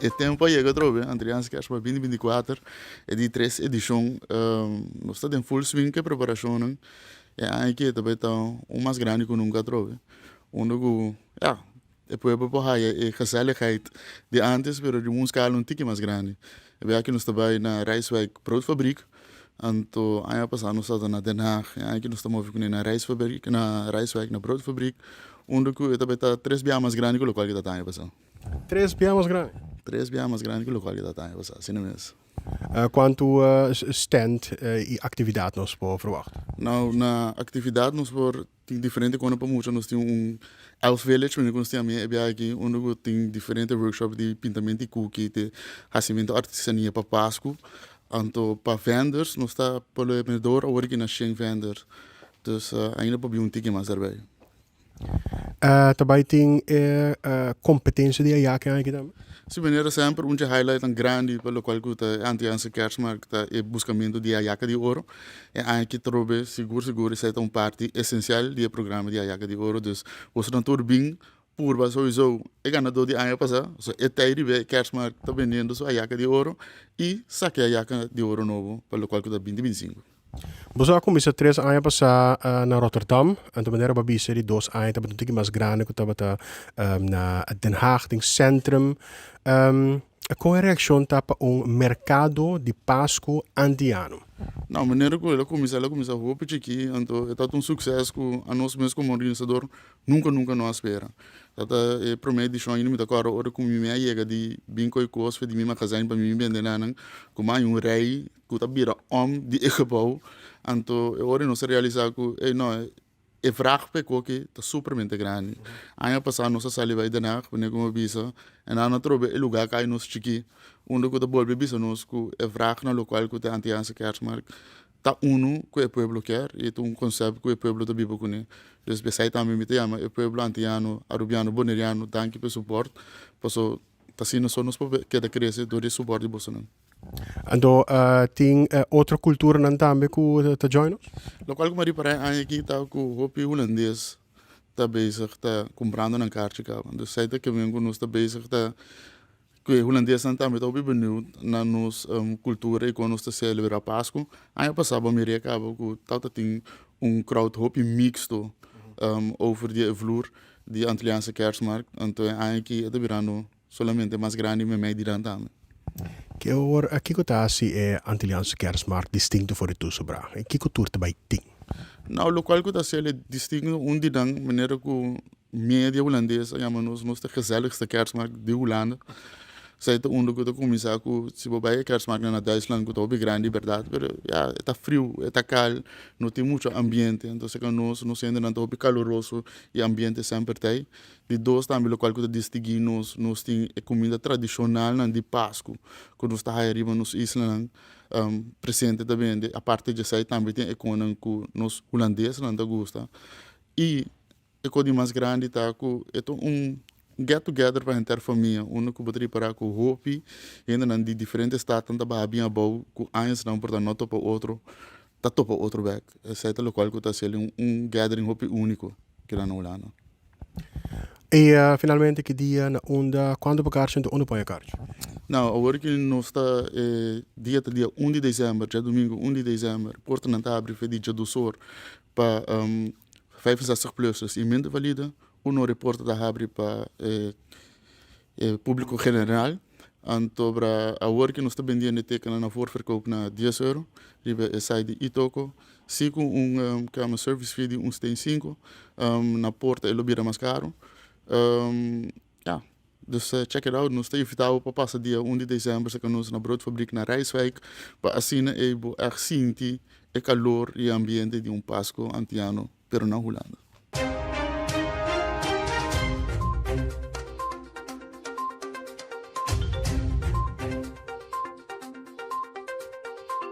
E tempo chega trove, Andrians que acho para 2024 e di três edição, nós estamos em full swing que preparação, e aí que também tá mais grande que nunca trove. Onde go, ja, depois para porra é gezelligheid de antes, pero de uma escala tique mais grande. E bem aqui nós também na Rijswijk Broodfabriek. Anto ano passado nós estamos na Den Haag, e aqui nós estamos na Rijsfabriek, na Rijswijk na Broodfabriek. Onde go também tá três bem mais grande que o local que tá ano passado. Três bem mais grande. Três bem mais grande que o local que tá ano passado, assim mesmo. Quanto stand e atividade nós podemos verwachten? Nou, na atividade nós por tem diferente quando para muito nós temos Elf Village, mas nós temos aqui onde tem diferente workshop de pintamento de cookie, de recebimento artesania para Páscoa. Anto para vendors, nós está pelo vendedor ou aqui na Schenk vendors. Dus ainda para um ticket mais daarbij. Também tem competência de IAC aqui também. Se maneira sempre um highlight grande pelo qual que a antiança Kerstmarkt é buscamento de Ayaca de Ouro e aqui trobe seguro isso é uma parte essencial do programa de Ayaca de Ouro. Dus você não tur bem purba sowieso é ganador de ano passado, so é tairi Kerstmarkt está vendendo sua Ayaca de Ouro e saque Ayaca de Ouro novo pelo qual que está 2025. Você começou 3 anos passar na Rotterdam, e de maneira que você 2 anos também tem mais grande que estava na Den Haag, tem centrum. Qual é a reação para mercado de Páscoa anti-ano? Não, maneira que ela começa a roupa aqui, então é um sucesso que a nós mesmos como organizador nunca não espera. É primeira edição ainda me dá agora hora como me chega de bem coi coisa de minha casa para mim vender nada, como um rei que tá vira de gebouw, então eu hora não se realizar que não é vraag pe que tá supermente grande. Ano passado nós saímos vai danar, quando como bisa, e na trobe o lugar que nós chiqui, onde que tá bolbe bisa nós que é vraag na local que tá antiança Kerstmarkt. Tá que o pueblo quer e é um conceito que o pueblo tá vivo com ele. Dus besai também me chama o pueblo antiano, arubiano, boneriano, tanque pe suporte, passo tá sendo só nós que da crescer do suporte de Bolsonaro. Então, tem outra cultura não também que está join? Local que me reparei aqui tá com o hopi holandês tá bezig tá comprando na carta cá. Dus sei que vengo nós tá bezig tá que o holandês também tá bem na nossa cultura e quando nós tá celebrar Páscoa. Aí passava me recaba que tá tem crowd hopi mixto over die vloer die Antilliaanse Kerstmarkt. Então aqui é virando solamente mais grande me meio dirán também. Que hoor, que está assim é Antilliaanse Kerstmarkt distinto voor de toespraak? Que cultuur erbij tem? Nou, local que está sendo distinto onde dan maneira que média holandesa chamamos nós de gezelligste Kerstmarkt de Holanda. Zij te onde que começar com se bobai Kerstmarkt na Duitsland que tá bem grande, verdade, pero ja, está frio, está cal, não tem muito ambiente, então se que nós ainda não tá bem caloroso e ambiente sempre tem. De dois também local que está distinguindo nós tem comida tradicional de Páscoa, que nós está aí arriba nos islas presente também, a parte de sai também tem economia que nós holandeses não gosta. E a coisa mais grande tá que get together para a família, onde que poderia parar com o hopi, ainda não de diferentes estados, tanto para bem bom, que eles não portam nota para outro, tá topa outro back. Esse é o local que está sendo gathering hopi único que lá na Holanda. E finalmente que dia na onda, quando para carta então onde põe a carta? Não, agora que nós está dia 1 de dezembro, já domingo 1 de dezembro, porta não está abrindo dia do sor para 65 plus e mente valida. Um repórter da abre para público general. Então, para a hora que nós estamos vendendo tecla na voorverkoop na 10 euro, riba é sai de Itoco. Se com uma service fee de 1,5, na porta é lobira mais caro. Dus check it out. Nós estamos invitados para passar dia 1 de dezembro, se nós na Broodfabriek na Rijswijk, para assim é sentir o calor e o ambiente de Páscoa antiano, pero na Holanda.